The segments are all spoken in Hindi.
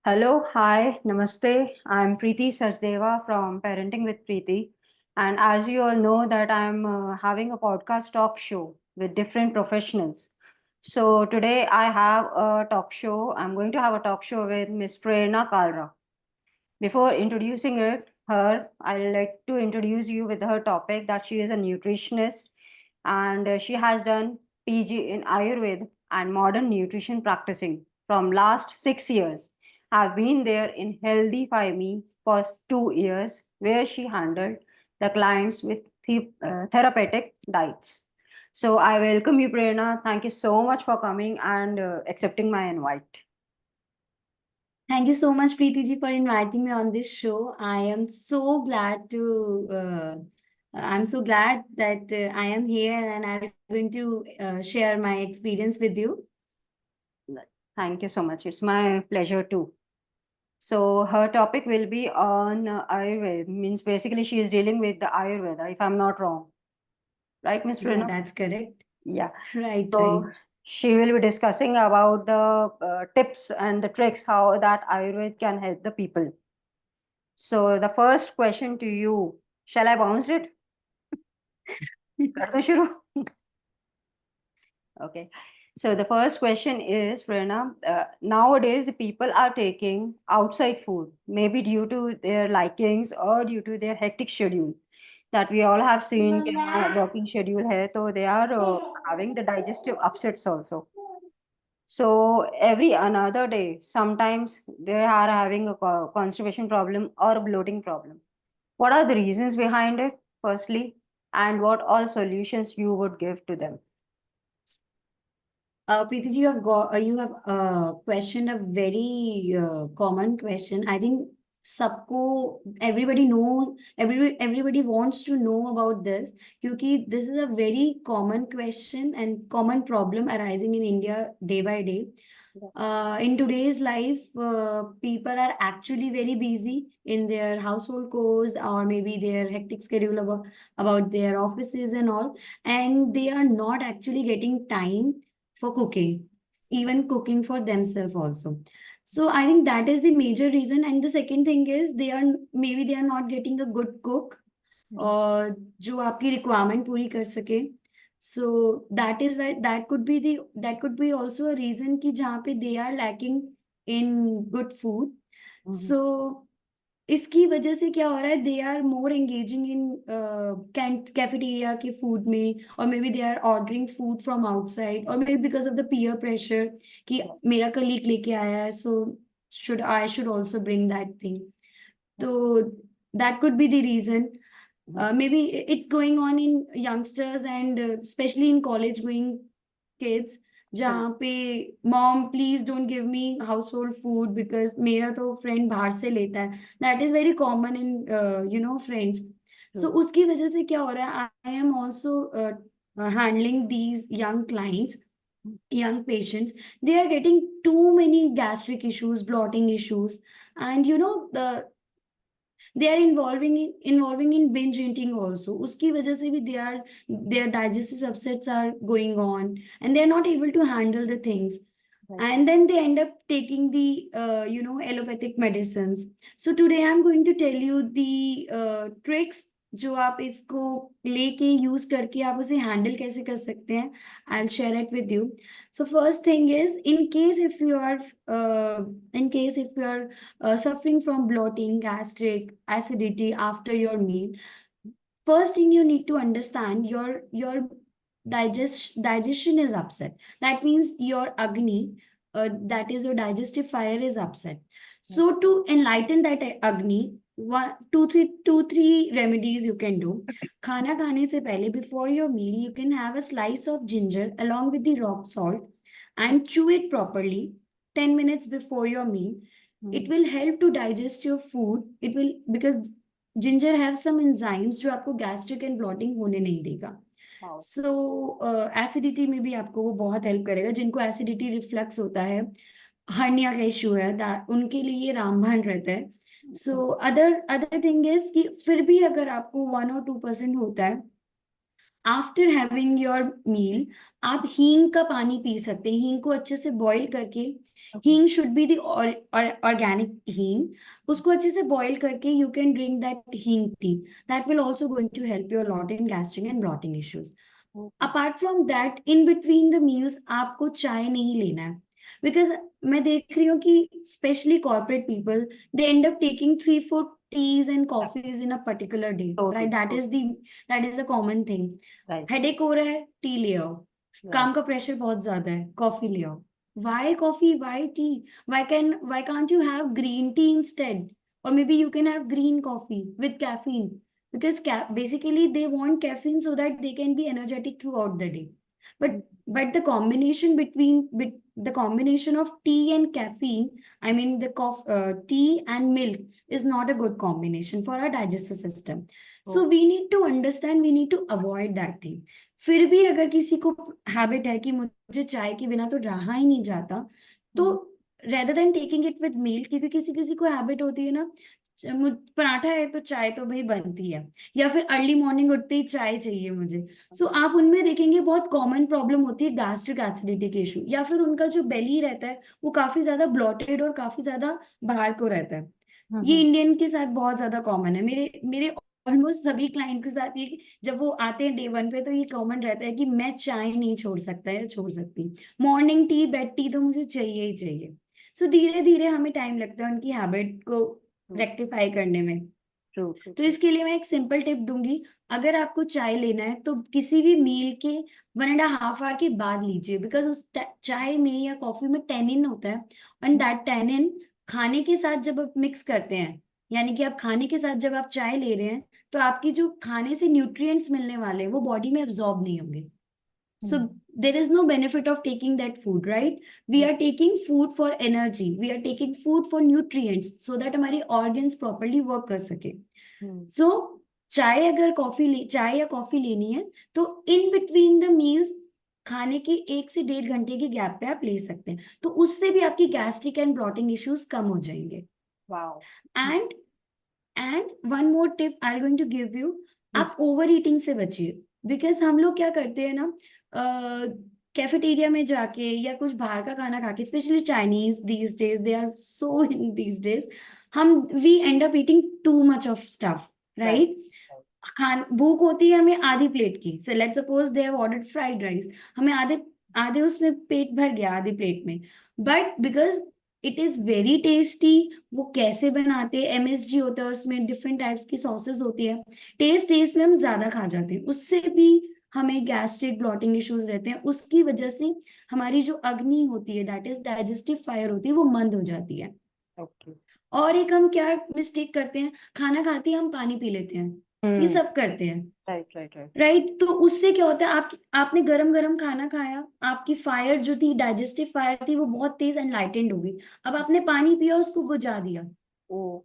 Hello, hi, namaste. I'm Preeti Sachdeva from Parenting with Preeti. And as you all know that I'm having a podcast talk show with different professionals. So today I have a talk show. I'm going to have a talk show with Miss Prerna Kalra. Before introducing her, I'd like to introduce you with her topic that she is a nutritionist and she has done PG in Ayurveda and modern nutrition practicing from last 6 years. Have been there in Healthify Me for 2 years, where she handled the clients with therapeutic diets. So I welcome you, Prerna. Thank you so much for coming and accepting my invite. Thank you so much, Preeti ji, for inviting me on this show. I'm so glad that I am here and I'm going to share my experience with you. Thank you so much. It's my pleasure too. So her topic will be on Ayurveda. Means basically she is dealing with the Ayurveda, if I'm not wrong. Right, Ms. Yeah, Prerna? that's correct. Yeah. Right, right. So she will be discussing about the tips and the tricks how that Ayurveda can help the people. So the first question to you, shall I bounce it? कर दूं शुरू? Okay. So the first question is, Prerna, nowadays people are taking outside food, maybe due to their likings or due to their hectic schedule that we all have seen कि हाँ, working schedule है, so they are having the digestive upsets also. So every another day, sometimes they are having a constipation problem or a bloating problem. What are the reasons behind it, firstly, and what all solutions you would give to them? Preeti ji, you have questioned a very common question. I think everybody knows, everybody wants to know about this, because this is a very common question and common problem arising in India day by day. In today's life, people are actually very busy in their household chores or maybe their hectic schedule about their offices and all, and they are not actually getting time for cooking, even cooking for themselves also. So I think that is the major reason. And the second thing is they are not getting a good cook और जो आपकी requirement पूरी कर सके. So that is why that could be also a reason कि जहाँ पे they are lacking in good food. Mhm. So इसकी वजह से क्या हो रहा है, they are more engaging in cafeteria के फूड में, और maybe they are ordering food from outside, और maybe because of the peer pressure कि मेरा कलीग लेके आया है, so should also bring that thing. तो that could be the reason. Maybe it's going on in youngsters and especially in college going kids, True. जहाँ पे mom please don't give me house hold food because मेरा तो फ्रेंड बाहर से लेता है. That is very common in friends. So True. उसकी वजह से क्या हो रहा है, I am also handling these young clients, young patients. They are getting too many gastric issues, bloating issues, and they are involving in binge eating also. Uski wajah se bhi their digestive upsets are going on, and they are not able to handle the things. Right. And then they end up taking the allopathic medicines. So today I'm going to tell you the tricks जो आप इसको लेके यूज करके आप उसे हैंडल कैसे कर सकते हैं. I'll share it with you. So first thing is, in case if you are suffering from bloating, gastric, acidity after your meal, first thing you need to understand, your digestion is upset. That means your agni, that is your digestive fire, is upset. So to enlighten that agni, two three remedies you can do. खाना खाने से पहले, before your meal, you can have a slice of ginger along with the rock salt and chew it properly 10 minutes before your meal. It will help to digest your food. It will, because ginger have some enzymes जो आपको गैस्ट्रिक एंड ब्लॉटिंग होने नहीं देगा. Wow. सो एसिडिटी में भी आपको वो बहुत हेल्प करेगा. जिनको एसिडिटी रिफ्लक्स होता है, हर्निया का इशू है, उनके लिए ये रामबाण रहता है. सो अदर थिंग इज कि फिर भी अगर आपको 1 or 2% होता है, आफ्टर हैविंग योर मील आप हींग का पानी पी सकते हैं. हींग को अच्छे से बॉईल करके Okay. हींग शुड बी द ऑर्गेनिक हींग। उसको अच्छे से बॉईल करके you can drink that hing tea. That will also going to help you a lot in gastric and bloating issues. Okay. Apart from that, in between the meals आपको चाय नहीं लेना है, बिकॉज मैं देख रही हूँ कि specially corporate people, they and up taking 3-4 teas and Yeah. coffees in a particular day, right? Totally. That is the common thing. Right. Headache हो रहा है, टी ले आओ। Right. काम का प्रेशर बहुत ज्यादा है, कॉफी ले आओ। Why coffee? Why tea? Why can't you have green tea instead? Or maybe you can have green coffee with caffeine. Because basically they want caffeine so that they can be energetic throughout the day. But Mhm. the combination the combination of tea and caffeine, I mean tea and milk is not a good combination for our digestive system. So Okay. we need to understand, we need to avoid that thing. फिर भी अगर किसी को हैबिट है कि मुझे चाय के बिना तो रहा ही नहीं जाता, तो Mhm. Rather than taking it with meal, क्योंकि किसी किसी को हैबिट होती है ना, पराठा है तो चाय तो भाई बनती है, या फिर अर्ली मॉर्निंग उठते ही चाय चाहिए मुझे। सो आप उनमें देखेंगे बहुत कॉमन प्रॉब्लम होती है गैस्ट्रिक एसिडिटी के इशू, या फिर उनका जो बेली रहता है वो काफी ज्यादा ब्लॉटेड और काफी ज्यादा बाहर को रहता है। ये Mhm. इंडियन के साथ बहुत ज्यादा कॉमन है, मेरे मेरे ऑलमोस्ट सभी क्लाइंट के साथ ये, जब वो आते हैं डे 1 पे तो ये कॉमन रहता है कि मैं चाय नहीं छोड़ सकता या छोड़ सकती, मॉर्निंग टी बेड टी तो मुझे चाहिए ही चाहिए। सो धीरे धीरे हमें टाइम लगता है उनकी हैबिट को True. रेक्टिफाई करने में। True. True. तो True. इसके लिए मैं एक सिंपल टिप दूंगी, अगर आपको चाय लेना है तो किसी भी मील के 1.5 आवर के बाद लीजिए, बिकॉज उस चाय में या कॉफी में टेनिन होता है, एंड दैट टेनिन खाने के साथ जब आप मिक्स करते हैं, यानी कि आप खाने के साथ जब आप चाय ले रहे हैं, तो आपकी जो खाने से न्यूट्रिएंट्स मिलने वाले हैं वो बॉडी में एब्जॉर्ब नहीं होंगे। So Mhm. there is no benefit of taking that food, right? We Yeah. are taking food for energy. We are taking food for nutrients so that हमारी organs properly work कर सके. Mhm. So चाय या कॉफी लेनी है तो इन बिटवीन द मील्स, खाने के 1 से 1.5 घंटे के गैप पे आप ले सकते हैं, तो उससे भी आपकी गैस्ट्रिक एंड ब्लॉटिंग इश्यूज कम हो जाएंगे। Wow. And one more tip I am going to give you, Yes. आप ओवर ईटिंग से बचिए। बिकॉज हम लोग क्या करते हैं ना, कैफेटेरिया में जाके या कुछ बाहर का खाना खा के, specially Chinese these days, they are so in these days, हम we end up eating too much of stuff, Right. Right? खान भूख होती है हमें आधी प्लेट की, so let's suppose they have ordered fried rice, हमें आधे आधे उसमें पेट भर गया आधी प्लेट में, but because it is very tasty, वो कैसे बनाते हैं, एमएसजी होता है उसमें, डिफरेंट टाइप्स की सॉसेस होती है, टेस्ट टेस्ट में हम ज्यादा खा जाते हैं, उससे भी हमें गैस्ट्रिक ब्लॉटिंग इश्यूज रहते हैं। उसकी वजह से हमारी जो अग्नि होती है, दैट इज डाइजेस्टिव फायर होती है, वो मंद हो जाती है। Okay. और एक हम क्या मिस्टेक करते हैं, खाना खाते ही हम पानी पी लेते हैं, ये Hmm. सब करते हैं, Right. Right. Right. राइट? तो उससे क्या होता है, आपने गरम गरम खाना खाया, आपकी फायर जो थी, डाइजेस्टिव फायर थी, वो बहुत तेज एनलाइटेंड हो गई, अब आपने पानी पिया उसको बुझा दिया। Oh.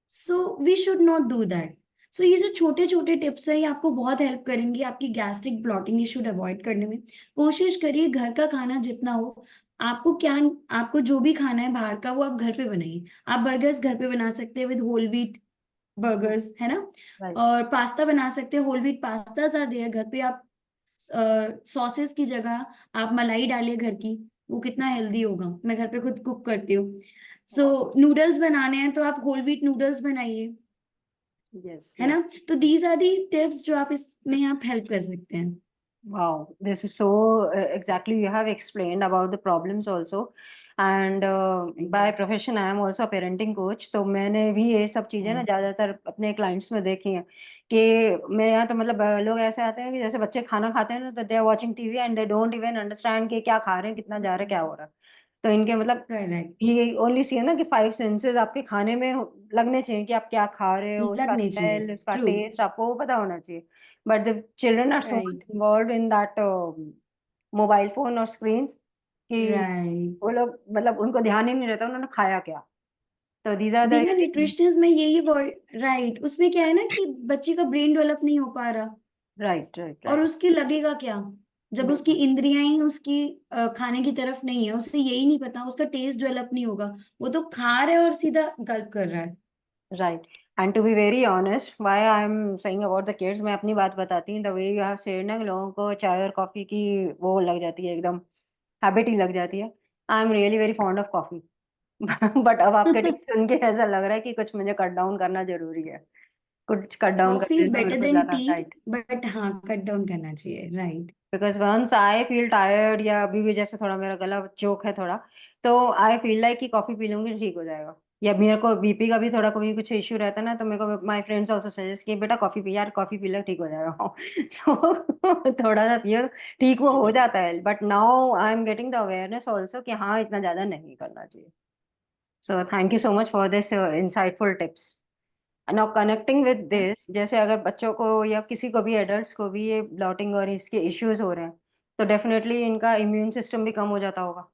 So we should not do that. So ये जो छोटे छोटे टिप्स है, ये आपको बहुत हेल्प करेंगे आपकी गैस्ट्रिक ब्लॉटिंग इशू अवॉइड करने में। कोशिश करिए घर का खाना जितना हो, आपको क्या, आपको जो भी खाना है बाहर का वो आप घर पे बनाइए। आप बर्गर्स घर पे बना सकते हैं विद होल व्हीट बर्गर्स, है ना? Right. और पास्ता बना सकते हैं, होल व्हीट पास्ता आ दिया घर पे, आप सॉसेस की जगह आप मलाई डालिए घर की, वो कितना हेल्दी होगा, मैं घर पे खुद कुक करती हूँ। सो Wow. नूडल्स बनाने हैं तो आप होल व्हीट नूडल्स बनाइए, Yes. है ना? Yes. तो दीज आर दी टिप्स जो आप इसमें आप हेल्प कर सकते हैं। Wow, this is so exactly you have explained about the problems also. And by profession I am also a parenting coach. तो मैंने भी ये सब चीज़ें ना ज़्यादातर अपने क्लाइंट्स में देखी हैं कि मेरे यहाँ तो मतलब लोग ऐसे आते हैं कि जैसे बच्चे खाना खाते हैं ना, तो they are watching TV and they don't even understand कि क्या खा रहे हैं, कितना जा रहा है, क्या हो रहा है। तो इनके मतलब करेक्ट, ये ओनली सी है ना कि 5 सेंसेस आपके खाने में लगने चाहिए कि आप क्या खा रहे हो, उसका लगने चाहिए, स्मेल, उसका ट्रू, टेस्ट आपको पता होना चाहिए। But the children are so much right, involved in that mobile phone और स्क्रीन्स कि राइट। वो लोग मतलब उनको ध्यान ही नहीं रहता उन्होंने खाया क्या। तो these are the being a nutritionist में यही राइट, उसमें क्या है ना कि बच्चे का ब्रेन डेवलप नहीं हो पा रहा, राइट राइट और राइट उसके लगेगा क्या जब उसकी बिल्कुल इंद्रियां ही उसकी खाने की तरफ नहीं है, उसे यही नहीं पता, उसका टेस्ट डेवलप नहीं होगा, वो तो खा रहा है और सीधा गल्प कर रहा है। Right. And to be very honest why I am saying about the kids, मैं अपनी बात बताती हूँ। The way you have said ना कि लोगों को चाय और कॉफी की वो लग जाती है एकदम हैबिट ही लग जाती है। I am really very fond of coffee. But अब आपके टिप्स सुन के ऐसा लग रहा है कि कुछ मुझे कट डाउन करना जरूरी है, कुछ कट डाउन कॉफी करने इज में मेरे बेटर को देन ज्यादा टी, टाइट। बट हाँ कट डाउन करना चाहिए, right. Because once I feel tired, या अभी भी जैसे थोड़ा मेरा गला चोक है थोड़ा, तो आई फील लाइक कि कॉफी पी लूंगी तो ठीक हो जाएगा। या मेरे को बीपी का भी थोड़ा कभी कुछ इश्यू रहता है ना, तो मेरे को माय फ्रेंड्स आल्सो सजेस्ट कि बेटा कॉफी पी, यार कॉफी पी ले ठीक हो जाएगा। तो थोड़ा सा पियो, ठीक वो हो जाता है। But now I am getting the awareness also कि हाँ इतना ज्यादा नहीं करना चाहिए। So thank you so much for this insightful tips. Now connecting with this, जैसे अगर बच्चों को या किसी को भी, एडल्ट्स को भी ये ब्लॉटिंग और इसके इश्यूज हो रहे हैं, तो डेफिनेटली इनका इम्यून सिस्टम भी कम हो जाता होगा,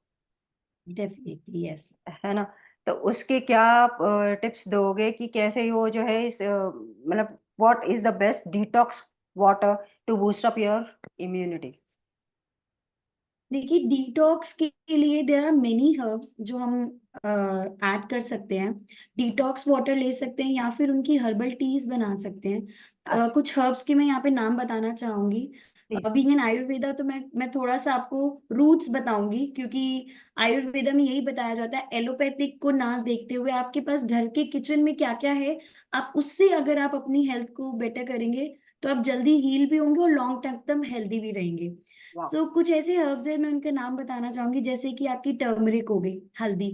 डेफिनेटली यस। है ना? तो उसके क्या टिप्स दोगे कि कैसे वो जो है इस मतलब what is the best detox water to boost up your immunity? देखिए डिटॉक्स के लिए देर आर मेनी हर्ब्स जो हम ऐड कर सकते हैं। डिटॉक्स वाटर ले सकते हैं या फिर उनकी हर्बल टीज बना सकते हैं। अच्छा, कुछ हर्ब्स के मैं यहाँ पे नाम बताना चाहूंगी। प्लीज। बीइंग एन आयुर्वेदा तो मैं थोड़ा सा आपको रूट्स बताऊंगी, क्योंकि आयुर्वेदा में यही बताया जाता है एलोपैथिक को ना देखते हुए आपके पास घर के किचन में क्या क्या है, आप उससे अगर आप अपनी हेल्थ को बेटर करेंगे तो आप जल्दी हील भी होंगे और लॉन्ग टर्म हेल्दी भी रहेंगे। वाह। सो कुछ ऐसे हर्ब्स है, मैं उनके नाम बताना चाहूंगी, जैसे कि आपकी टर्मरिक हो गई, हल्दी।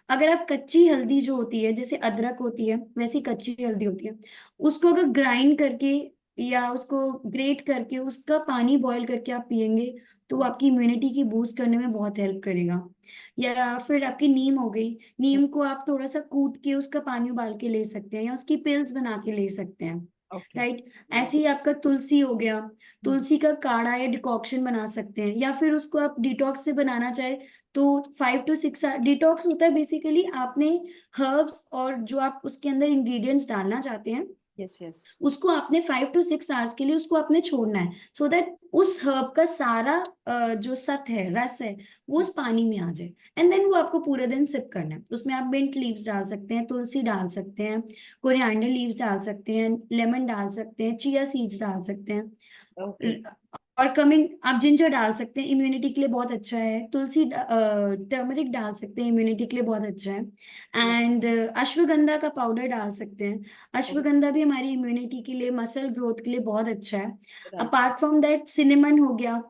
अगर आप कच्ची हल्दी जो होती है, जैसे अदरक होती है वैसी कच्ची हल्दी होती है, उसको अगर ग्राइंड करके या उसको ग्रेट करके उसका पानी बॉईल करके आप पियेंगे तो वो आपकी इम्यूनिटी की बूस्ट करने में बहुत हेल्प करेगा। या फिर आपकी नीम हो गई, नीम को आप थोड़ा सा कूट के उसका पानी उबाल के ले सकते हैं या उसकी पिल्स बना के ले सकते हैं, ओके। राइट। ऐसे ही आपका तुलसी हो गया, तुलसी का काढ़ा या डिकॉक्शन बना सकते हैं, या फिर उसको आप डिटॉक्स से बनाना चाहे तो 5 to 6 डिटॉक्स होता है बेसिकली आपने हर्ब्स और जो आप उसके अंदर इंग्रेडिएंट्स डालना चाहते हैं यस यस। उसको आपने 5 to 6 आवर्स के लिए उसको आपने छोड़ना है, सो दैट उस हर्ब का सारा जो सत है, रस है, वो उस पानी में आ जाए। एंड देन वो आपको पूरे दिन सिप करना है। उसमें आप मिंट लीव्स डाल सकते हैं, तुलसी डाल सकते हैं, कोरिएंडर लीव्स डाल सकते हैं, लेमन डाल सकते हैं, चिया सीड्स डाल सकते हैं। ओके। और कमिंग आप जिंजर डाल सकते हैं, इम्यूनिटी के लिए बहुत अच्छा है। तुलसी टर्मरिक डाल सकते हैं, इम्यूनिटी के लिए बहुत अच्छा है। एंड अश्वगंधा का पाउडर डाल सकते हैं। अश्वगंधा भी हमारी इम्यूनिटी के लिए, मसल ग्रोथ के लिए बहुत अच्छा है। Right. Apart from that cinnamon हो गया,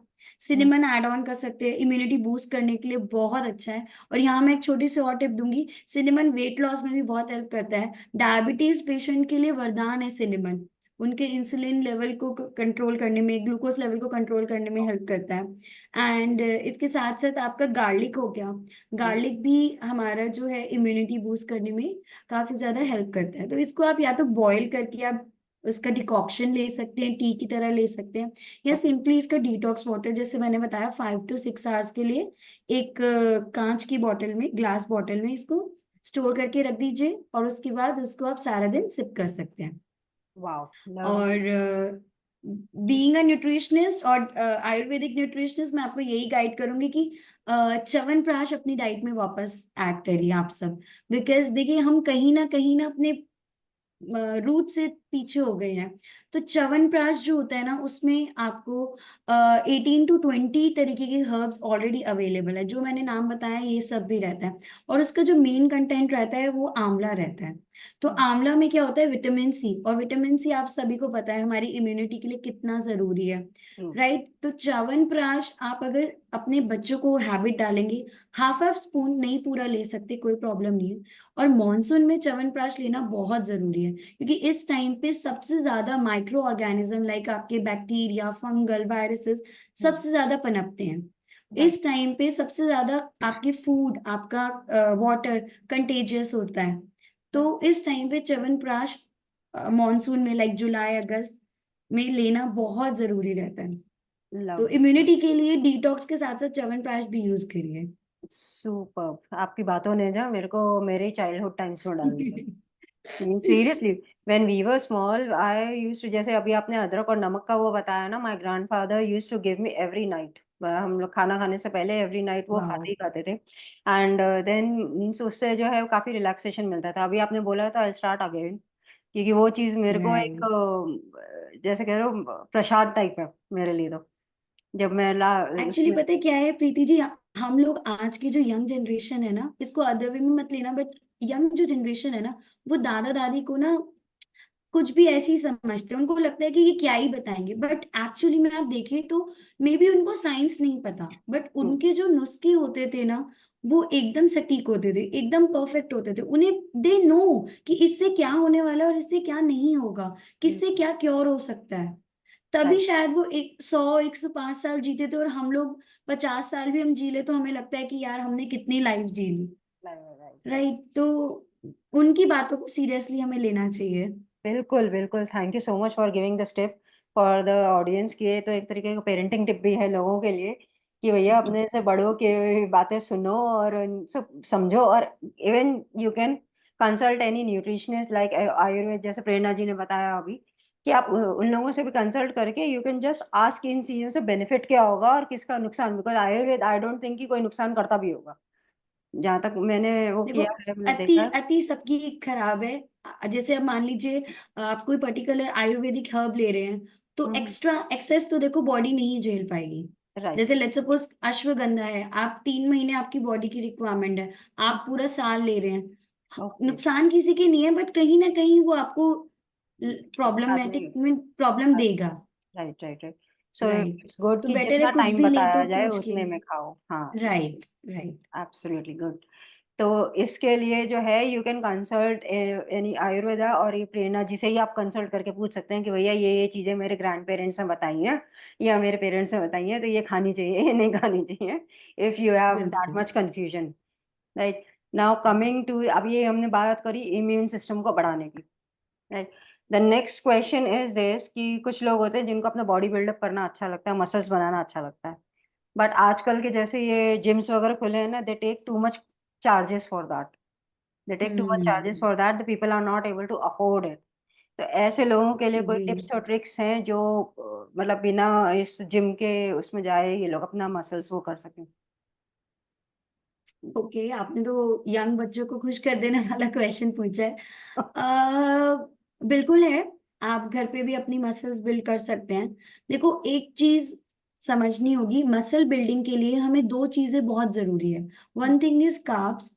सिनेमन ऐड ऑन कर सकते हैं, इम्यूनिटी बूस्ट करने के लिए बहुत अच्छा है। और यहाँ मैं एक छोटी सी और टिप दूंगी, सिनेमन वेट लॉस में भी बहुत हेल्प करता है। डायबिटीज पेशेंट के लिए वरदान है सिनेमन, उनके इंसुलिन लेवल को कंट्रोल करने में, ग्लूकोज लेवल को कंट्रोल करने में हेल्प करता है। एंड इसके साथ साथ आपका गार्लिक हो गया, गार्लिक भी हमारा जो है इम्यूनिटी बूस्ट करने में काफी ज्यादा हेल्प करता है। तो इसको आप या तो बॉईल करके आप इसका डिकॉक्शन ले सकते हैं, टी की तरह ले सकते हैं, या सिंपली इसका डिटॉक्स वाटर जैसे मैंने बताया 5 to 6 आवर्स के लिए एक कांच की बोतल में, ग्लास बोतल में इसको स्टोर करके रख दीजिए और उसके बाद उसको आप सारा दिन सिप कर सकते हैं। Wow, lovely. और बीइंग अ न्यूट्रिशनिस्ट और आयुर्वेदिक न्यूट्रिशनिस्ट, मैं आपको यही गाइड करूंगी कि च्यवनप्राश अपनी डाइट में वापस ऐड करिए आप सब। बिकॉज देखिए हम कहीं ना अपने रूट से पीछे हो गए हैं। तो च्यवनप्राश जो होता है ना उसमें आपको 18 to 20 तरीके के हर्ब्स ऑलरेडी अवेलेबल है, जो मैंने नाम बताया ये सब भी रहता है। और उसका जो मेन कंटेंट रहता है वो आंवला रहता है। तो आंवला में क्या होता है, विटामिन सी, और विटामिन सी आप सभी को पता है हमारी इम्यूनिटी के लिए कितना जरूरी है, ट्रू। राइट। तो च्यवनप्राश आप अगर अपने बच्चों को हैबिट डालेंगे, हाफ हाफ स्पून, नहीं पूरा ले सकते कोई प्रॉब्लम नहीं है। और मॉनसून में च्यवनप्राश लेना बहुत जरूरी है, क्योंकि इस टाइम पे सबसे ज्यादा माइक्रो ऑर्गेनिज्म लाइक आपके बैक्टीरिया, फंगल, वायरसेस सबसे ज्यादा पनपते हैं। राइट। इस टाइम पे सबसे ज्यादा आपके फूड, आपका वाटर कंटेजियस होता है। तो इस टाइम पे च्यवनप्राश मॉनसून में लाइक जुलाई अगस्त में लेना बहुत जरूरी रहता है। तो लवली। इम्यूनिटी के लिए डिटॉक्स के साथ साथ च्यवनप्राश भी यूज करिए। सुपर, आपकी बातों ने जो मेरे को मेरे चाइल्डहुड टाइम्स में डाल दिया। Seriously, when we were small I used to, जैसे अभी आपने अदरक और नमक का वो बताया ना, my grandfather used to give me every night. हम लोग खाना खाने से पहले एवरी नाइट वो खाते वाह। ही खाते थे। एंड देन मीन्स उससे जो है काफी रिलैक्सेशन मिलता था। अभी आपने बोला तो आई स्टार्ट अगेन, क्योंकि वो चीज मेरे को एक राइट। जैसे कह रहे हो प्रसाद टाइप है मेरे लिए। तो जब मैं ला एक्चुअली उसमें। पता है क्या है प्रीति जी, हम लोग आज की जो यंग जनरेशन है ना, इसको अदर वे में मत लेना, बट यंग जो जनरेशन है ना, वो दादा दादी को ना कुछ भी ऐसे ही समझते हैं। उनको लगता है कि ये क्या ही बताएंगे, बट एक्चुअली में आप देखें तो मे बी उनको साइंस नहीं पता, बट हम्म, उनके जो नुस्खे होते थे ना, वो एकदम सटीक होते थे, एकदम परफेक्ट होते थे। उन्हें दे नो कि इससे क्या होने वाला है और इससे क्या नहीं होगा, किससे बिल्कुल। क्या क्योर हो सकता है। तभी राइट शायद वो 100 105 साल जीते थे, और हम लोग 50 साल भी हम जी ले तो हमें लगता है कि यार हमने कितनी लाइफ जी ली। Right right. राइट, तो उनकी बातों को सीरियसली हमें लेना चाहिए। बिल्कुल बिल्कुल, thank you so much for giving this tip for the audience, की ये तो एक तरीके का पेरेंटिंग टिप भी है लोगों के लिए, कि भैया अपने से बड़ों की बातें सुनो और सब समझो। और even you can consult any nutritionist like Ayurveda, जैसे प्रेरणा जी ने बताया अभी, कि आप उन लोगों से भी कंसल्ट करके you can just ask in चीज़ों से बेनिफिट क्या होगा और किसका नुकसान, because Ayurveda I don't think कि कोई नुकसान करता भी होगा, जहाँ तक मैंने वो देखो, किया है, मैंने अति देखा है। अति सबकी खराब है। जैसे अब मान लीजिए आप कोई पर्टिकुलर आयुर्वेदिक हर्ब ले रहे हैं, तो एक्स्ट्रा एक्सेस तो देखो बॉडी नहीं झेल पाएगी। राइट। जैसे लेट्स सपोज अश्वगंधा है, आप 3 महीने आपकी बॉडी की रिक्वायरमेंट है, आप पूरा साल ले रहे हैं। ओके। नुकसान किसी के नहीं है, बट कहीं ना कहीं वो आपको बाद में। प्रॉब्लमेटिक में प्रॉब्लम देगा। Right right right. So right, it's good तो कि बेटर है जितना कुछ टाइम भी नहीं बताया तो जाए पूछ के। उतने में खाओ। हाँ। Right right. Absolutely good. तो इसके लिए जो है you can consult any Ayurveda, और ये प्रेरणा जी से ही आप कंसल्ट करके पूछ सकते हैं कि भैया ये चीज़ें मेरे ग्रैंड पेरेंट्स ने बताई हैं या मेरे पेरेंट्स ने बताई हैं, तो ये खानी चाहिए या नहीं खानी चाहिए, इफ़ यू हैव दैट बिल्कुल। Much confusion. Right. Now coming to, अब ये हमने बात करी इम्यून सिस्टम को बढ़ाने की। Right. The next question is this, कि कुछ लोग होते हैं जिनको अपना बॉडी बिल्डअप करना अच्छा लगता है, मसल्स बनाना अच्छा लगता है, बट आजकल के जैसे ये जिम्स वगैरह खुले हैं ना, they take too much charges for that, they take too much charges hmm. For that, the people are not able to afford it. तो ऐसे लोगों के लिए कोई एग्री। टिप्स और ट्रिक्स हैं जो मतलब बिना इस जिम के उसमें जाए ये लोग अपना मसल्स वो कर सकें? ओके, आपने तो यंग बच्चों को खुश कर देने वाला क्वेश्चन पूछा है। अ, बिल्कुल है। आप घर पे भी अपनी मसल्स बिल्ड कर सकते हैं। देखो, एक चीज समझनी होगी, मसल बिल्डिंग के लिए हमें दो चीजें बहुत जरूरी है। One thing is carbs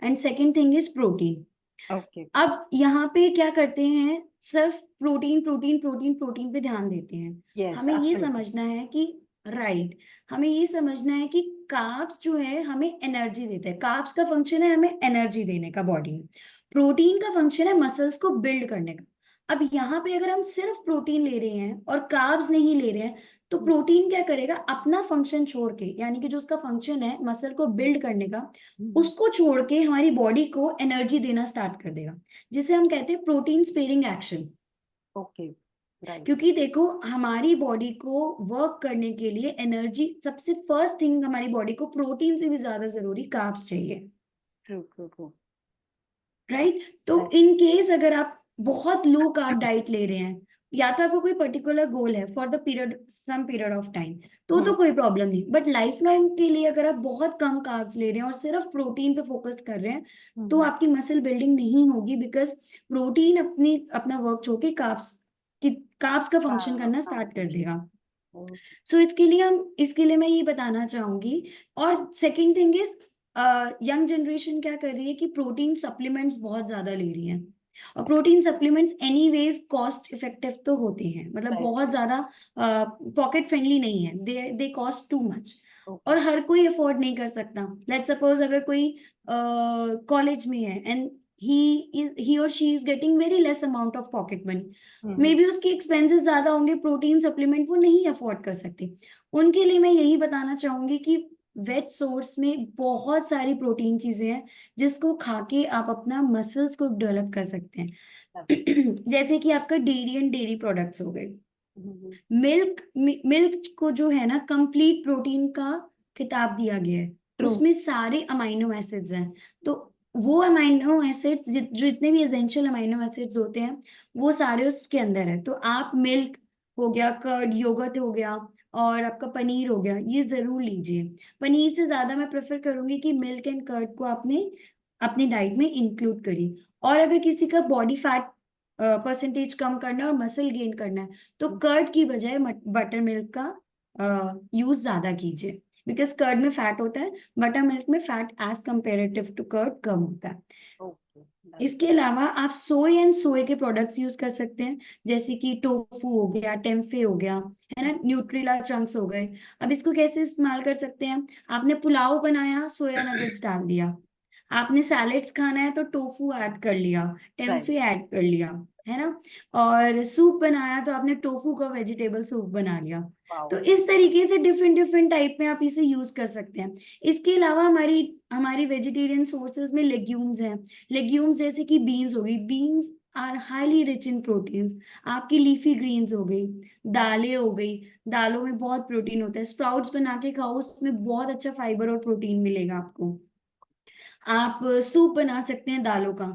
and second thing is protein. Okay. अब यहाँ पे क्या करते हैं, सिर्फ प्रोटीन प्रोटीन प्रोटीन प्रोटीन पे ध्यान देते हैं। यस हमें ये एब्सोल्युटली। समझना है कि राइट, हमें ये समझना है कि कार्ब्स जो है हमें एनर्जी देता है। कार्ब्स का फंक्शन है हमें एनर्जी देने का बॉडी में। प्रोटीन का फंक्शन है मसल्स को बिल्ड करने का। अब यहाँ पे अगर हम सिर्फ प्रोटीन ले रहे हैं और कार्ब्स नहीं ले रहे हैं, तो प्रोटीन क्या करेगा, अपना फंक्शन छोड़ के, यानी कि जो उसका फंक्शन है मसल को बिल्ड करने का, उसको छोड़ के हमारी बॉडी को एनर्जी देना स्टार्ट कर देगा, जिसे हम कहते हैं protein sparing action. Okay. Right. क्योंकि देखो, हमारी बॉडी को वर्क करने के लिए एनर्जी, सबसे फर्स्ट थिंग हमारी बॉडी को प्रोटीन से भी ज्यादा जरूरी कार्ब्स चाहिए। True true true. राइट, तो इन केस अगर आप बहुत लो कार्ब डाइट ले रहे हैं, या तो आपको कोई पर्टिकुलर गोल है for the period, some period of time, तो कोई प्रॉब्लम नहीं। बट लाइफ लॉन्ग के लिए अगर आप बहुत कम कार्ब्स ले रहे हैं और सिर्फ प्रोटीन पे फोकस कर रहे हैं, तो आपकी मसल बिल्डिंग नहीं होगी, बिकॉज प्रोटीन अपनी अपना वर्क छोड़ के कार्ब्स का फंक्शन हाँ करना हाँ। स्टार्ट कर देगा। सो इसके लिए मैं ये बताना चाहूंगी। और second thing is, young generation क्या कर रही है कि प्रोटीन सप्लीमेंट्स बहुत ज्यादा ले रही है। और protein supplements anyways cost effective तो होते हैं, मतलब राइट। बहुत ज्यादा पॉकेट फ्रेंडली नहीं है, दे कॉस्ट टू मच। ओके। और हर कोई अफोर्ड नहीं कर सकता। लेट्स सपोज अगर कोई कॉलेज में है एंड ही और she is getting very less amount of pocket money, may be उसके एक्सपेंसेस ज्यादा होंगे, प्रोटीन सप्लीमेंट वो नहीं अफोर्ड कर सकती। उनके लिए मैं यही बताना चाहूंगी कि वेज सोर्स में बहुत सारी प्रोटीन चीजें हैं, जिसको खा के आप अपना मसल्स को डेवलप कर सकते हैं। जैसे कि आपका डेयरी एंड डेयरी प्रोडक्ट्स हो गए। मिल्क मिल्क को जो है ना, कंप्लीट प्रोटीन का खिताब दिया गया है। ट्रू। उसमें सारे अमाइनो एसिड्स हैं। तो वो अमाइनो एसिड्स, जो जितने भी एसेंशियल अमाइनो एसिड्स होते हैं, वो सारे उसके अंदर है। तो आप मिल्क हो गया, कर्ड, योगर्ट हो गया, और आपका पनीर हो गया, ये जरूर लीजिए। पनीर से ज्यादा मैं प्रेफर करूंगी कि मिल्क एंड कर्ड को आपने अपनी डाइट में इंक्लूड करिए। और अगर किसी का बॉडी फैट परसेंटेज कम करना है और मसल गेन करना है, तो कर्ड की बजाय बटर मिल्क का यूज ज्यादा कीजिए। बिकॉज कर्ड में फैट होता है, बटर मिल्क में fat as comparative to curd कम होता है। ओके, इसके अलावा आप सोय एंड सोय के प्रोडक्ट्स यूज कर सकते हैं, जैसे कि टोफू हो गया, टेम्फे हो गया, है ना, न्यूट्रिला चंक्स हो गए। अब इसको कैसे इस्तेमाल कर सकते हैं? आपने पुलाव बनाया, सोया नगेट्स डाल दिया। आपने सैलेड्स खाना है तो टोफू ऐड कर लिया, राइट। टेम्फे ऐड कर लिया, है ना। और सूप बनाया तो आपने टोफू का वेजिटेबल सूप बना लिया। वाओ। तो इस तरीके से डिफरेंट डिफरेंट टाइप में आप इसे यूज कर सकते हैं। इसके अलावा हमारी हमारी वेजिटेरियन सोर्सेज में लेग्यूम्स हैं। लेग्यूम्स जैसे कि बीन्स हो गई, beans are highly rich in proteins. आपकी लीफी ग्रीन्स हो गई, दालें हो गई, दालों में बहुत प्रोटीन होता है। स्प्राउट्स बना के खाओ, उसमें बहुत अच्छा फाइबर और प्रोटीन मिलेगा आपको। आप सूप बना सकते हैं दालों का।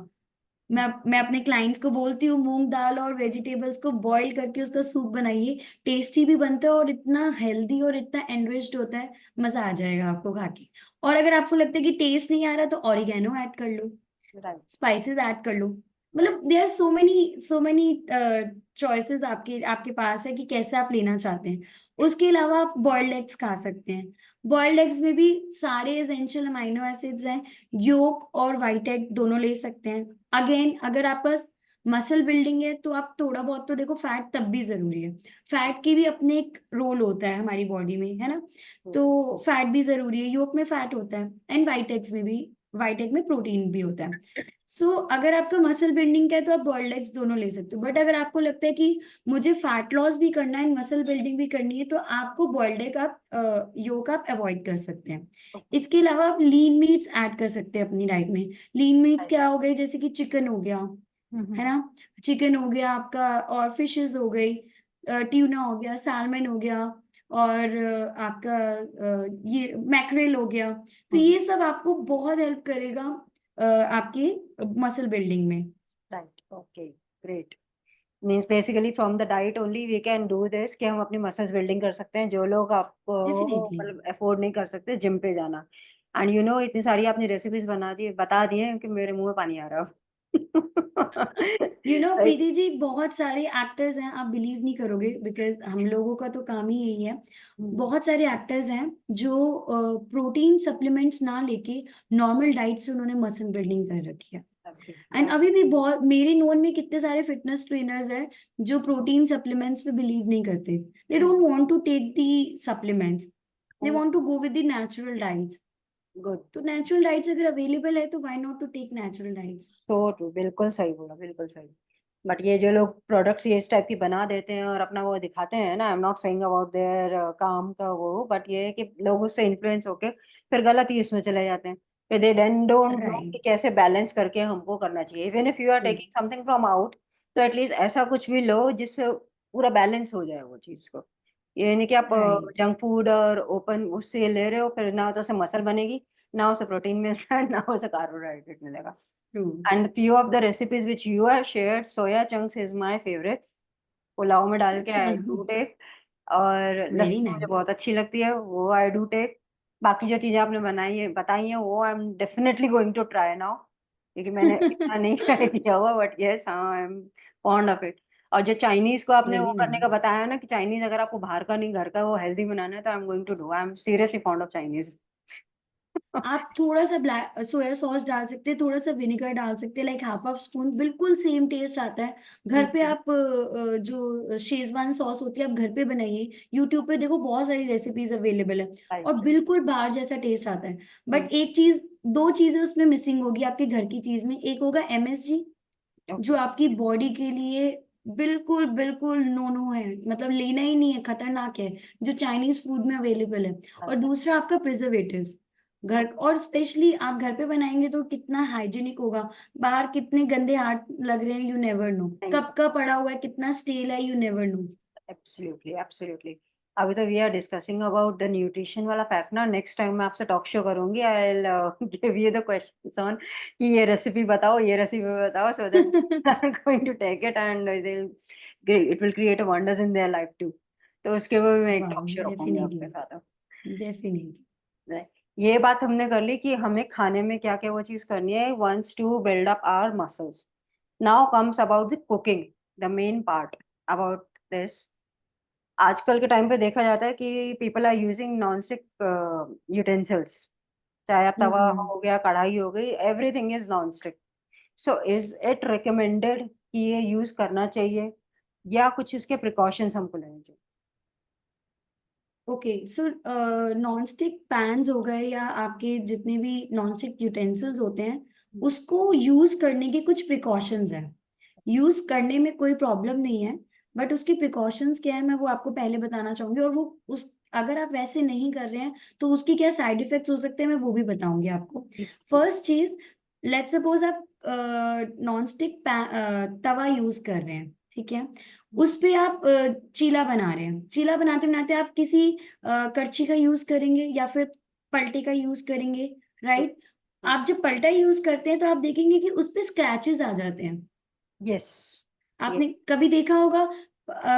मैं अपने क्लाइंट्स को बोलती हूँ, मूंग दाल और वेजिटेबल्स को बॉईल करके उसका सूप बनाइए। टेस्टी भी बनता है और इतना हेल्दी और इतना एनरिच्ड होता है, मजा आ जाएगा आपको खा के। और अगर आपको लगता है कि टेस्ट नहीं आ रहा तो ऑरिगेनो ऐड कर लो, राइट। स्पाइसेस ऐड कर लो। राइट। मतलब there are so many choices आपके आपके पास है कि कैसे आप लेना चाहते हैं। उसके अलावा आप बॉइल्ड एग्स खा सकते हैं। बॉइल्ड एग्स में भी सारे एसेंशियल अमाइनो एसिड्स हैं। योक और वाइट एग दोनों ले सकते हैं। अगेन, अगर आप पास मसल बिल्डिंग है तो आप थोड़ा बहुत तो देखो, फैट तब भी जरूरी है। फैट की भी अपने एक रोल होता है हमारी बॉडी में, है ना। तो फैट भी जरूरी है, योक में फैट होता है एंड वाइट एग्स में भी, वाइट एग में प्रोटीन भी होता है। सो अगर आपका मसल बिल्डिंग का है तो आप बॉइल्ड एग्स दोनों ले सकते हो। बट अगर आपको लगता है कि मुझे फैट लॉस भी करना है, मसल बिल्डिंग भी करनी है, तो आपको बॉइल्ड एग आप योक आप अवॉइड कर सकते हैं। ओके। इसके अलावा आप लीन मीट्स ऐड कर सकते हैं अपनी डाइट में। लीन मीट्स क्या हो गए, जैसे कि चिकन हो गया, है ना, चिकन हो गया आपका, और फिशेस हो गई, ट्यूना हो गया, सैल्मन हो गया, और आपका ये मैक्रेल हो गया। तो ये सब आपको बहुत हेल्प करेगा आपके मसल बिल्डिंग में। Right. Okay, great. Means basically from the diet only we can do this, कि हम अपनी मसल्स बिल्डिंग कर सकते हैं, जो लोग आपको डेफिनेटली। मतलब अफोर्ड नहीं कर सकते जिम पे जाना। एंड इतनी सारी आपने रेसिपीज बता दी हैं कि मेरे मुंह में पानी आ रहा है। Like, प्रीति जी, बहुत सारे एक्टर्स हैं, आप बिलीव नहीं करोगे, बिकॉज हम लोगों का तो काम ही यही है। हम्म, बहुत सारे एक्टर्स हैं जो प्रोटीन सप्लीमेंट्स ना लेके नॉर्मल डाइट से उन्होंने मसल बिल्डिंग कर रखी है। okay, एंड अभी भी बहुत मेरे नोन में कितने सारे फिटनेस ट्रेनर्स हैं जो प्रोटीन सप्लीमेंट्स पे बिलीव नहीं करते। They don't want to take the supplements, they want to go with the natural diets. Good. तो नेचुरल डाइट्स अगर अवेलेबल है तो why not to take natural diets. So true, बिल्कुल सही बोला, बिल्कुल सही। बट ये जो लोग प्रोडक्ट्स ये इस टाइप की बना देते हैं और अपना वो दिखाते हैं ना, I am not saying about their काम का वो, बट ये है कि लोग उससे इन्फ्लुएंस होके फिर गलत ही उसमें चले जाते हैं। फिर they then don't know right. कि कैसे बैलेंस करके हमको करना चाहिए। Even if you are taking something from out, तो एटलीस्ट ऐसा कुछ भी लो जिससे पूरा बैलेंस हो जाए वो चीज़ को। ये नहीं कि आप राइट। जंक फूड और ओपन उससे ले रहे हो, फिर ना तो उसे मसल बनेगी, ना उसे प्रोटीन मिलता है, ना उसे कार्बोहाइड्रेट मिलेगा। True. And few of the recipes which you have shared, soya chunks is my favorite. Pulao में डाल के अच्छा। I do take. और वेरी लस्सी मुझे नाइस। बहुत अच्छी लगती है, वो आई डू टेक। बाकी जो चीजें आपने बताई हैं वो I am definitely going to try now, क्योंकि मैंने इतना नहीं ट्राई किया हुआ, बट यस हाँ, आई एम फॉन्ड ऑफ इट। और जो चाइनीज को आपने वो वेरी करने का नाइस। बताया ना, कि चाइनीज अगर आपको बाहर का नहीं घर का वो हेल्दी बनाना है, तो I am going to do, I am seriously fond of Chinese. आप थोड़ा सा ब्लैक सोया सॉस डाल सकते हैं, थोड़ा सा विनेगर डाल सकते हैं, लाइक हाफ हाफ स्पून, बिल्कुल सेम टेस्ट आता है। घर पे आप जो शेजवान सॉस होती है आप घर पे बनाइए, यूट्यूब पे देखो बहुत सारी रेसिपीज अवेलेबल है, और राइट। बिल्कुल बाहर जैसा टेस्ट आता है। बट एक चीज, दो चीजें उसमें मिसिंग होगी आपके घर की चीज में। एक होगा एमएसजी, जो ओके। आपकी बॉडी के लिए बिल्कुल बिल्कुल नो नो है, मतलब लेना ही नहीं है, खतरनाक है, जो चाइनीज फूड में अवेलेबल है। और अच्छा। दूसरा आपका प्रिजर्वेटिव्स। घर, और स्पेशली आप घर पे बनाएंगे तो कितना हाइजीनिक होगा, बाहर कितने गंदे हाथ लग रहे हैं, यू नेवर नो, नहीं। कब का पड़ा हुआ है, कितना स्टेल है, you never know. Absolutely, absolutely. अभी तो we are discussing about the nutrition वाला फैक्ट ना, नेक्स्ट टाइम मैं आपसे टॉक शो करूंगी, I will give you the questions on कि ये रेसिपी बताओ, ये रेसिपी बताओ, so that I am going to take it and it will create wonders in their life too. तो उसके ऊपर भी मैं एक वाह, टॉक शो रखूंगी डेफिनेटली। आपके साथ। डेफिनेटली। ये बात हमने कर ली कि हमें खाने में क्या क्या वो चीज करनी है, once to build up our muscles. Now comes about the cooking, the main part about this. आजकल के टाइम पे देखा जाता है कि people are using non stick utensils, चाहे आप तवा हम्म। हो गया, कढ़ाई हो गई, everything is non stick. So is it recommended कि ये यूज करना चाहिए, या कुछ इसके प्रिकॉशंस हमको लेने चाहिए? Okay, so non stick pans हो गए या आपके जितने भी नॉन स्टिक यूटेंसिल्स होते हैं, उसको यूज करने के कुछ प्रिकॉशंस हैं। यूज करने में कोई प्रॉब्लम नहीं है, बट उसकी प्रिकॉशंस क्या है मैं वो आपको पहले बताना चाहूंगी, और वो उस अगर आप वैसे नहीं कर रहे हैं तो उसके क्या साइड इफेक्ट्स हो सकते हैं मैं वो भी बताऊंगी आपको। Please please. फर्स्ट चीज, लेट्स सपोज आप नॉन स्टिक तवा यूज कर रहे हैं, ठीक है। उस पे आप चीला बना रहे हैं, चीला बनाते बनाते आप किसी करछी का यूज करेंगे या फिर पलटे का यूज करेंगे, राइट। आप जब पलटा यूज करते हैं तो आप देखेंगे कि उस पे स्क्रैचेस आ जाते हैं। यस। आपने यस। कभी देखा होगा,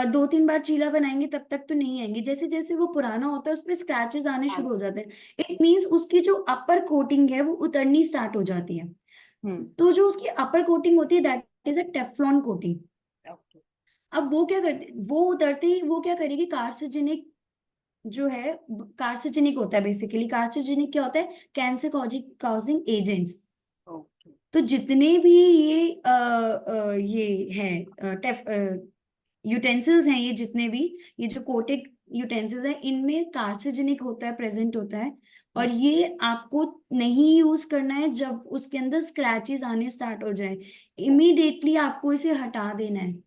2-3 बार चीला बनाएंगे तब तक तो नहीं आएंगे, जैसे जैसे वो पुराना होता है उस पे स्क्रैचेस आने शुरू हो जाते हैं। इट मीन्स उसकी जो अपर कोटिंग है वो उतरनी स्टार्ट हो जाती है। हम्म। तो जो उसकी अपर कोटिंग होती है that is a Teflon coating. Okay. अब वो क्या करते, वो उतरते ही वो क्या करेगी, कार्सिजेनिक जो है, कार्सिजेनिक होता है बेसिकली। कार्सिजेनिक क्या होता है, कैंसर कॉजिंग एजेंट्स। ओके। तो जितने भी ये है यूटेंसिल्स हैं, ये जितने भी, ये जो कोटेड यूटेंसिल्स हैं इनमें कार्सिजेनिक होता है, प्रेजेंट होता है। और ये आपको नहीं यूज करना है जब उसके अंदर स्क्रैचेस आने स्टार्ट हो जाए, इमीडिएटली आपको इसे हटा देना है।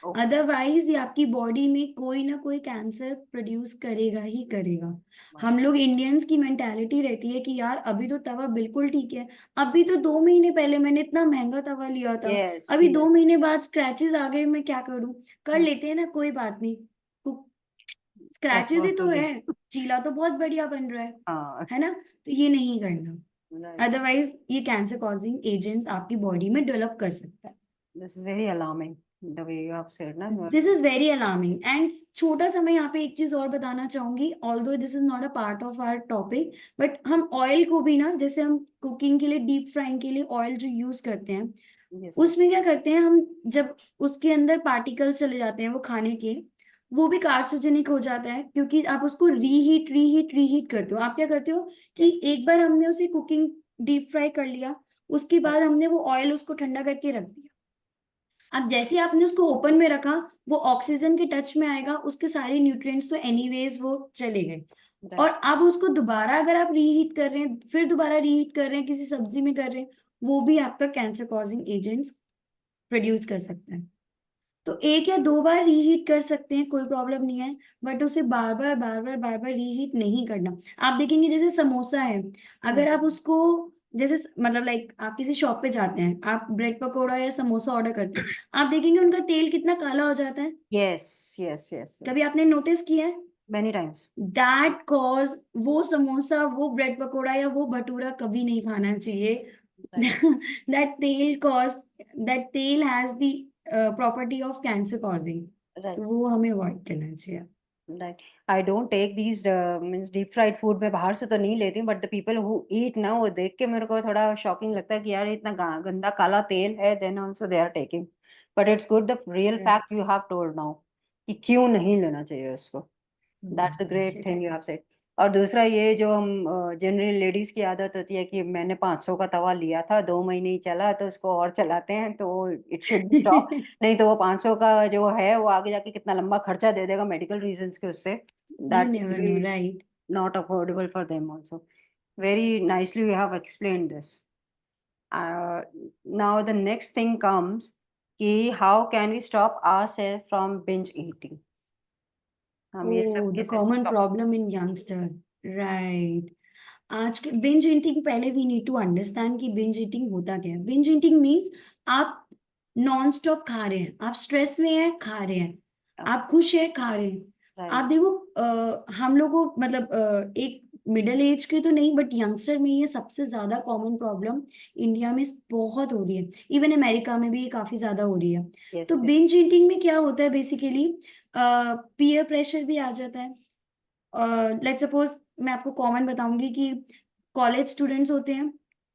ओके। अदरवाइज ये आपकी बॉडी में कोई ना कोई कैंसर प्रोड्यूस करेगा ही करेगा। हम लोग इंडियंस की मेंटालिटी रहती है कि यार अभी तो तवा बिल्कुल ठीक है, अभी तो 2 महीने पहले मैंने इतना महंगा तवा लिया था, यस। अभी दो यस। महीने बाद स्क्रैचेस आ गए, मैं क्या करूं। कर लेते हैं ना, कोई बात नहीं, पैसे स्क्रैचेस ही तो वसूली। है, चीला तो बहुत बढ़िया बन रहा हाँ। है ना। तो ये नहीं करना, राइट। अदरवाइज ये कैंसर कॉजिंग एजेंट्स आपकी बॉडी में डेवलप कर सकता है। This is very alarming the way you have said ना। This is very alarming. And छोटा सा मैं यहाँ पे एक चीज और बताना चाहूंगी, although this is not a part of our topic, but हम ऑयल को भी ना, जैसे हम कुकिंग के लिए, डीप फ्राइंग के लिए ऑयल जो यूज करते हैं, यस। यस। उसमें क्या करते हैं हम, जब उसके अंदर पार्टिकल्स चले जाते हैं वो खाने के, वो भी कार्सिनोजेनिक हो जाता है, क्योंकि आप उसको रीहीट रीहीट रीहीट करते हो। आप क्या करते हो कि यस। एक बार हमने उसे कुकिंग डीप फ्राई कर लिया, उसके बाद हमने वो ऑयल उसको ठंडा करके रख दिया। अब जैसे आपने उसको ओपन में रखा, वो ऑक्सीजन के टच में आएगा, उसके सारे न्यूट्रिएंट्स तो एनीवेज वो चले गए। और राइट। अब उसको दोबारा अगर आप रीहीट कर रहे हैं, फिर दोबारा रीहीट कर रहे हैं, किसी सब्जी में कर रहे हैं, वो भी आपका कैंसर कॉजिंग एजेंट्स प्रोड्यूस कर सकता है। तो 1 या 2 बार रीहीट कर सकते हैं, कोई प्रॉब्लम नहीं है, बट उसे बार बार बार बार बार बार रीहीट नहीं करना। आप देखेंगे जैसे समोसा है, अगर आप उसको, जैसे मतलब लाइक आप किसी शॉप पे जाते हैं, आप ब्रेड पकौड़ा या समोसा ऑर्डर करते हैं, आप देखेंगे उनका तेल कितना काला हो जाता है। यस। यस। यस। कभी यस। आपने नोटिस किया है? Many times. दैट कॉज, वो समोसा, वो ब्रेड पकौड़ा या वो भटूरा कभी नहीं खाना चाहिए। राइट। दैट तेल कॉज, दैट तेल has the property of cancer causing. Right. तो वो हमें अवॉइड करना चाहिए। Right. I don't take these means deep fried food, मैं बाहर से तो नहीं लेती, but the people who eat ना, वो देख के मेरे को थोड़ा शॉकिंग लगता है कि यार इतना गंदा काला तेल है, then also they are taking. But it's good the real fact you have told now कि क्यों नहीं लेना चाहिए उसको। That's a great thing you have said. और दूसरा, ये जो हम जनरली लेडीज की आदत होती है कि मैंने 500 का तवा लिया था, 2 महीने ही चला तो उसको और चलाते हैं, तो इट शुड बी स्टॉप। नहीं तो वो 500 का जो है वो आगे जाके कितना लंबा खर्चा दे देगा मेडिकल रीजंस के उससे। You that will never know, be right? Not affordable for them also. Very nicely you have explained this. Now the next thing comes कि how can we stop ourselves from binge eating? हम ये सब Oh, the कैसे common stop? problem in youngster, right? आज के बिंज ईटिंग, पहले वी नीड टू अंडरस्टैंड कि बिंज ईटिंग होता क्या है। बिंज ईटिंग मीन्स आप नॉन स्टॉप खा रहे हैं, आप स्ट्रेस में हैं खा रहे हैं, आप खुश हैं खा रहे हैं। आप राइट। देखो हम लोगों मतलब एक मिडिल एज के तो नहीं, बट यंगस्टर में ये सबसे ज्यादा कॉमन प्रॉब्लम इंडिया में बहुत हो रही है। इवन अमेरिका में भी ये काफी ज्यादा हो रही है। तो यस। बिंज ईटिंग में क्या होता है बेसिकली, पीयर प्रेशर भी आ जाता है। लेट्स सपोज मैं आपको कॉमन बताऊंगी कि कॉलेज स्टूडेंट्स होते हैं,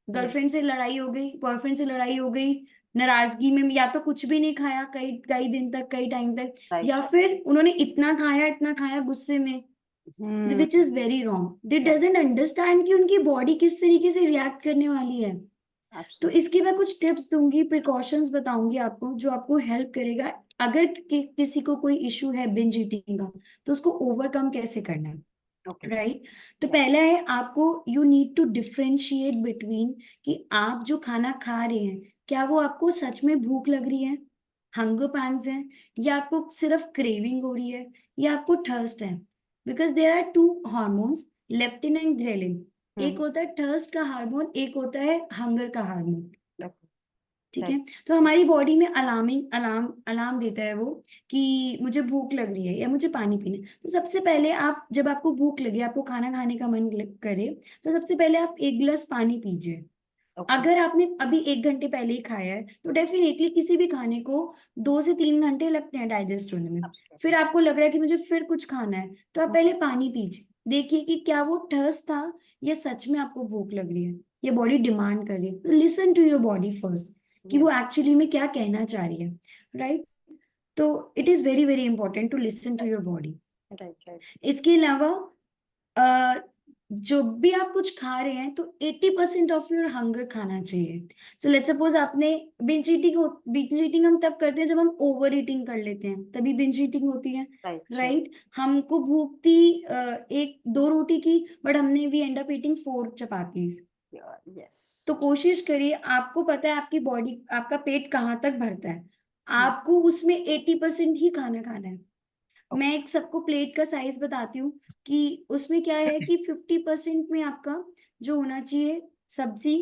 गर्लफ्रेंड से लड़ाई हो गई, बॉयफ्रेंड से लड़ाई हो गई, नाराजगी में या तो कुछ भी नहीं खाया कई कई दिन तक, कई टाइम तक, राइट। या फिर उन्होंने इतना खाया गुस्से में, hmm. Which is very wrong. They doesn't understand कि उनकी बॉडी किस तरीके से रिएक्ट करने वाली है। तो एब्सोल्युटली। इसकी मैं कुछ टिप्स दूंगी, प्रिकॉशंस बताऊंगी आपको, जो आपको हेल्प करेगा अगर किसी को कोई इशू है बिंज ईटिंग का, तो उसको ओवरकम कैसे करना है। ओके। राइट। तो पहला है आपको, you need to differentiate between कि आप जो खाना खा रहे हैं, क्या वो आपको सच में भूख लग रही है, हंगर पैंग्स है, या आपको सिर्फ क्रेविंग हो रही है, या आपको थर्स्ट है। Because there are two hormones, leptin and ghrelin. एक होता है थर्स्ट का हार्मोन, एक होता है हंगर का हार्मोन। ठीक है। तो हमारी बॉडी में अलार्मिंग अलार्म अलार्म देता है वो कि मुझे भूख लग रही है या मुझे पानी पीना है। तो सबसे पहले आप, जब आपको भूख लगे, आपको खाना खाने का मन करे, तो सबसे पहले आप एक गिलास पानी पीजिए। ओके। अगर आपने अभी 1 घंटे पहले ही खाया है, तो डेफिनेटली किसी भी खाने को 2 से 3 घंटे लगते हैं डाइजेस्ट होने में। फिर आपको लग रहा है कि मुझे फिर कुछ खाना है, तो आप पहले पानी पीजिए, देखिए कि क्या वो ठर्स था या सच में आपको भूख लग रही है, ये बॉडी डिमांड कर रही है। तो listen to your body first, कि वो एक्चुअली में क्या कहना चाह रही है। राइट। तो it is very very important to listen to your body. Right. Right. इसके अलावा अ, जो भी आप कुछ खा रहे हैं, तो 80% ऑफ योर हंगर खाना चाहिए। सो लेट्स सपोज आपने बिंज ईटिंग हम तब करते हैं जब हम ओवर ईटिंग कर लेते हैं, तभी बिंज ईटिंग होती है। राइट। राइट। हमको भूख थी 1-2 रोटी की, बट हमने we end up eating 4 chapatis. Yes. तो कोशिश करिए, आपको पता है आपकी बॉडी, आपका पेट कहाँ तक भरता है, आपको उसमें 80% ही खाना खाना है। मैं एक सबको प्लेट का साइज बताती हूँ कि उसमें क्या है कि 50% में आपका जो होना चाहिए सब्जी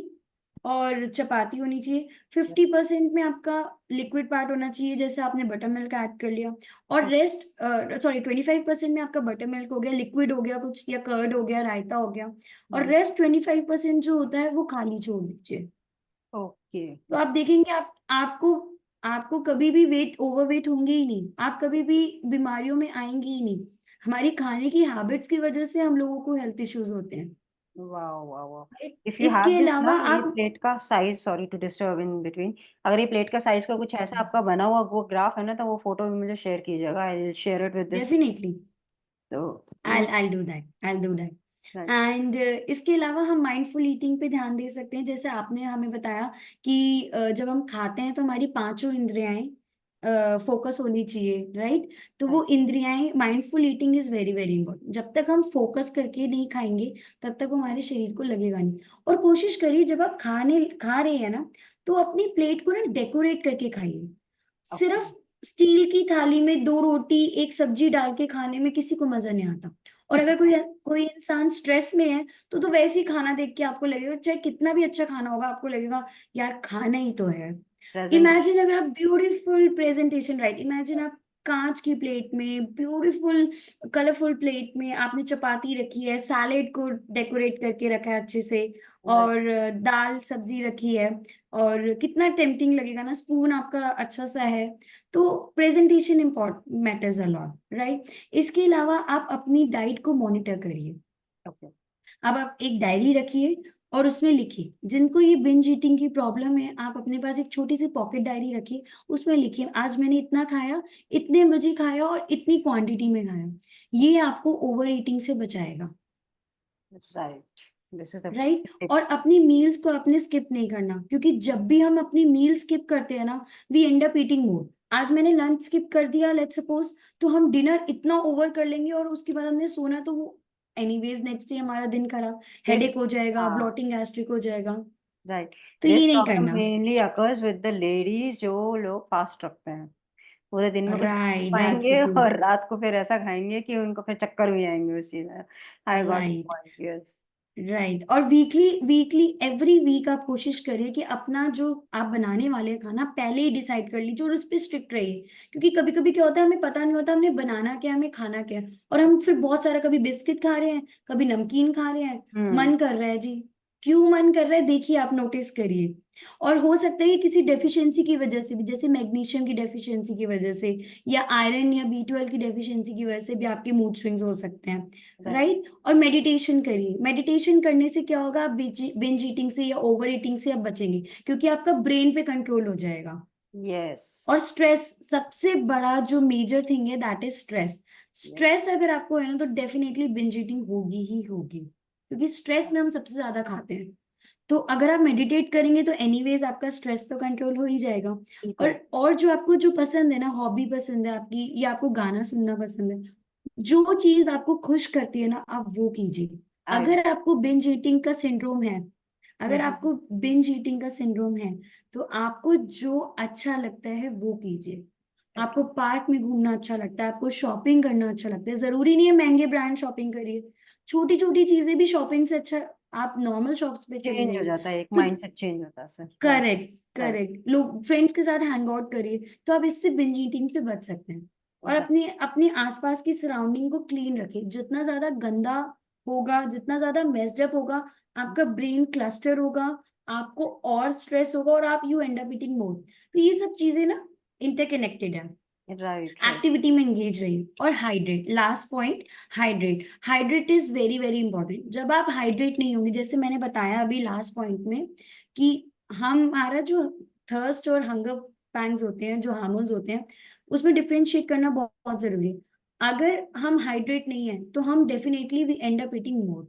और चपाती होनी चाहिए, 50% में आपका लिक्विड पार्ट होना चाहिए, जैसे आपने बटर मिल्क ऐड कर लिया, और रेस्ट, सॉरी 25% में आपका बटर मिल्क हो गया, लिक्विड हो गया कुछ, या कर्ड हो गया, रायता हो गया, और रेस्ट 25% जो होता है वो खाली छोड़ दीजिए। ओके। तो आप देखेंगे, आपको आपको कभी भी वेट ओवरवेट होंगे ही नहीं, आप कभी भी बीमारियों में आएंगे ही नहीं। हमारी खाने की हैबिट्स की वजह से हम लोगों को हेल्थ इश्यूज होते हैं। वाह वाह वाह। Right? इफ यू हैव इसके दिस ना, अलावा ये आप, प्लेट का size, sorry to disturb in between, अगर ये प्लेट का साइज का कुछ ऐसा आपका बना हुआ वो ग्राफ है ना, तो वो फोटो भी मुझे शेयर कीजिएगा, I will share it with this. Definitely तो आई डू दैट। एंड इसके अलावा हम माइंडफुल ईटिंग पे ध्यान दे सकते हैं, जैसे आपने हमें बताया कि जब हम खाते हैं तो हमारी पांचों इंद्रियाएं फोकस होनी चाहिए। राइट। तो वो इंद्रियाएं, mindful eating is very very important. जब तक हम फोकस करके नहीं खाएंगे, तब तक वो हमारे शरीर को लगेगा नहीं। और कोशिश करिए जब आप खा रहे हैं ना, तो अपनी प्लेट को ना डेकोरेट करके खाइए। ओके। सिर्फ स्टील की थाली में 2 रोटी एक सब्जी डाल के खाने में किसी को मजा नहीं आता। और अगर कोई कोई इंसान स्ट्रेस में है, तो वैसे ही खाना देख के आपको लगेगा, चाहे कितना भी अच्छा खाना होगा, आपको लगेगा यार खाना ही तो है। प्रेजेंटेशन। इमेजिन अगर आप ब्यूटीफुल प्रेजेंटेशन, राइट, इमेजिन आप कांच की प्लेट में, ब्यूटीफुल कलरफुल प्लेट में आपने चपाती रखी है, सैलेड को डेकोरेट करके रखा है अच्छे से, राइट। और दाल सब्जी रखी है, और कितना टेम्पटिंग लगेगा ना, स्पून आपका अच्छा सा है। तो presentation import matters a lot. Right. इसके अलावा आप अपनी डाइट को मॉनिटर करिए। ओके। अब आप एक डायरी रखिए और उसमें लिखिए, जिनको ये बिंज ईटिंग की प्रॉब्लम है, आप अपने पास एक छोटी सी पॉकेट डायरी रखिए, उसमें लिखिए आज मैंने इतना खाया, इतने बजे खाया, और इतनी क्वांटिटी में खाया। ये आपको ओवर ईटिंग से बचाएगा। Right. This is the right. Tip. और अपनी मील्स को आपने स्किप नहीं करना, क्योंकि जब भी हम अपनी मील स्किप करते हैं ना, we end up eating more. आज मैंने लंच स्किप कर दिया लेट्स सपोज, तो हम डिनर इतना ओवर कर लेंगे, और उसके बाद हमने सोना, तो वो एनीवेज नेक्स्ट डे हमारा दिन खराब, दिस, हेडेक हो जाएगा, हाँ, ब्लॉटिंग गैस्ट्रिक हो जाएगा। राइट। तो दिस ये नहीं प्रॉब्लम करना। Mainly occurs with the ladies जो लोग फास्ट रखते हैं, पूरे दिन में कुछ खा नहीं राइट, दैट्स पाएंगे ट्रू। और रात को फिर ऐसा खाएंगे कि उनको फिर चक्कर भी आएंगे उस चीज में। I got right. Point, yes. Right. और वीकली वीकली एवरी वीक आप कोशिश करिए कि अपना जो आप बनाने वाले हैं खाना पहले ही डिसाइड कर लीजिए, और उस पर स्ट्रिक्ट रहिए। क्योंकि कभी कभी क्या होता है, हमें पता नहीं होता हमने बनाना क्या है, हमें खाना क्या है, और हम फिर बहुत सारा, कभी बिस्किट खा रहे हैं, कभी नमकीन खा रहे हैं। हम्म। मन कर रहा है जी, क्यों मन कर रहा है, देखिए आप नोटिस करिए। और हो सकता है कि किसी डेफिशिएंसी की वजह से भी, जैसे मैग्नीशियम की डेफिशिएंसी की वजह से, या आयरन या B12 की डेफिशिएंसी की वजह से भी आपके मूड स्विंग्स हो सकते हैं, Right. राइट। और मेडिटेशन करिए, मेडिटेशन करने से क्या होगा, आप बिंज ईटिंग से या ओवर ईटिंग से आप बचेंगे, क्योंकि आपका ब्रेन पे कंट्रोल हो जाएगा। Yes. और स्ट्रेस, सबसे बड़ा जो मेजर थिंग है that is stress. Yes. Stress अगर आपको है ना, तो डेफिनेटली बिंज ईटिंग होगी ही होगी, क्योंकि स्ट्रेस में हम सबसे ज्यादा खाते हैं। तो अगर आप मेडिटेट करेंगे तो एनीवेज आपका स्ट्रेस तो कंट्रोल हो ही जाएगा। People. और जो आपको जो पसंद है ना, हॉबी पसंद है आपकी, या आपको गाना सुनना पसंद है, जो चीज आपको खुश करती है ना, आप वो कीजिए। I. अगर आपको बिंज ईटिंग का सिंड्रोम है, अगर Mhm. आपको बिंज ईटिंग का सिंड्रोम है, तो आपको जो अच्छा लगता है वो कीजिए। आपको पार्क में घूमना अच्छा लगता है, आपको शॉपिंग करना अच्छा लगता है, जरूरी नहीं है महंगे ब्रांड शॉपिंग करिए, छोटी छोटी चीजें भी शॉपिंग से अच्छा, आप नॉर्मल शॉप्स पे चले चेंज हो जाइए। जाता है, एक तो माइंडसेट चेंज होता है sir. Right. Correct right. Correct, लोग फ्रेंड्स के साथ हैंग आउट करिए, तो आप इससे बिंज ईटिंग से बच सकते हैं। और अपने अपने आसपास की सराउंडिंग को क्लीन रखिए। जितना ज्यादा गंदा होगा, जितना ज्यादा मेस्ड अप होगा, आपका ब्रेन क्लस्टर होगा, आपको और स्ट्रेस होगा, और आप you and up eating more. तो ये सब चीजें ना इंटरकनेक्टेड है। राइट। राइट। एक्टिविटी में एंगेज रहिए। और hydrate, last point, hydrate. Hydrate is very very important. जब आप हाइड्रेट नहीं होंगे, जैसे मैंने बताया अभी लास्ट पॉइंट में, कि हमारा जो थर्स्ट और हंगर पैंग्स होते हैं, जो हार्मोन्स होते हैं, उसमें डिफरेंशिएट करना बहुत, बहुत जरूरी है। अगर हम हाइड्रेट नहीं है तो हम definitely we end up eating more.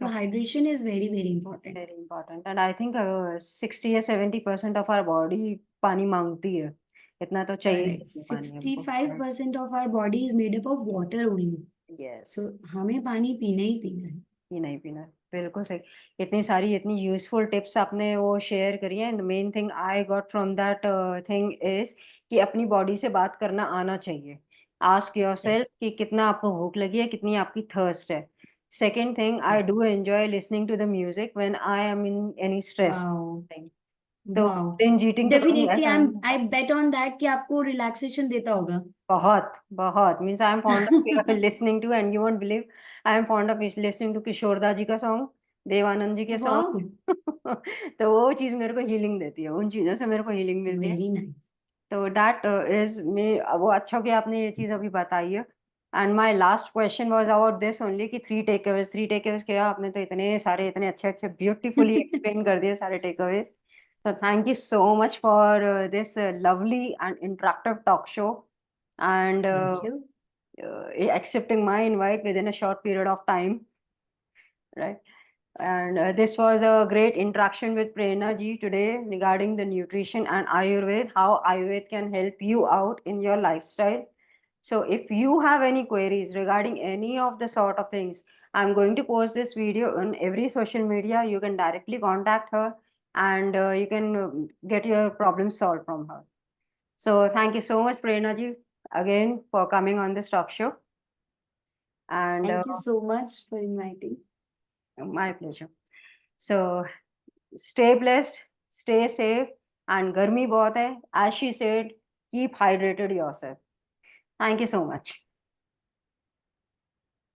तो hydration is very very important. Very important, and I think 60 या 70% ऑफ आवर बॉडी पानी मांगती है। इतना तो चाहिए ही करेक्ट, चाहिए पानी सिक्सटी हमको। Five percent of our body is made up of water only. Yes. So हमें पानी पीना ही पीना है। ये नहीं पीना, बिल्कुल सही। इतनी सारी इतनी यूजफुल टिप्स आपने वो शेयर करी है, and main thing I got from that thing is कि अपनी बॉडी से बात करना आना चाहिए। Ask yourself yes. कि कितना आपको भूख लगी है, कितनी आपकी थर्स्ट है। Second thing, I do enjoy listening to the music when I am in any stress wow. Thing. तो वाओ। बिंज ईटिंग तो कभी डेफिनेटली ऐसा नहीं आई होता। बेट ऑन दैट कि आपको रिलैक्सेशन देता होगा। बहुत, बहुत means I am fond of listening to, and you won't believe, I am fond of listening to Kishore da ji का सॉन्ग, देवानंद जी के वाओ। सॉन्ग्स। तो वो चीज़ मेरे को हीलिंग देती है, उन चीज़ों से मेरे को हीलिंग मिलती है। Very nice. तो दैट इज़ मी, वो अच्छा कि आपने ये चीज़ अभी बताई है। And my last question was about this only कि 3 टेकअवेज़ क्या, आपने तो इतने सारे इतने अच्छे-अच्छे ब्यूटीफुली एक्सप्लेन कर दिए सारे टेकअवेज़। So thank you so much for this lovely and interactive talk show, and thank you. accepting my invite within a short period of time, right? And this was a great interaction with Prerna ji today regarding the nutrition and Ayurveda, how Ayurveda can help you out in your lifestyle. So if you have any queries regarding any of the sort of things, I'm going to post this video on every social media. You can directly contact her, and you can get your problems solved from her. So thank you so much, Prerna ji, again for coming on this talk show. And thank you so much for inviting. my pleasure. So stay blessed, stay safe, and गर्मी बहुत है. As she said, keep hydrated yourself. Thank you so much.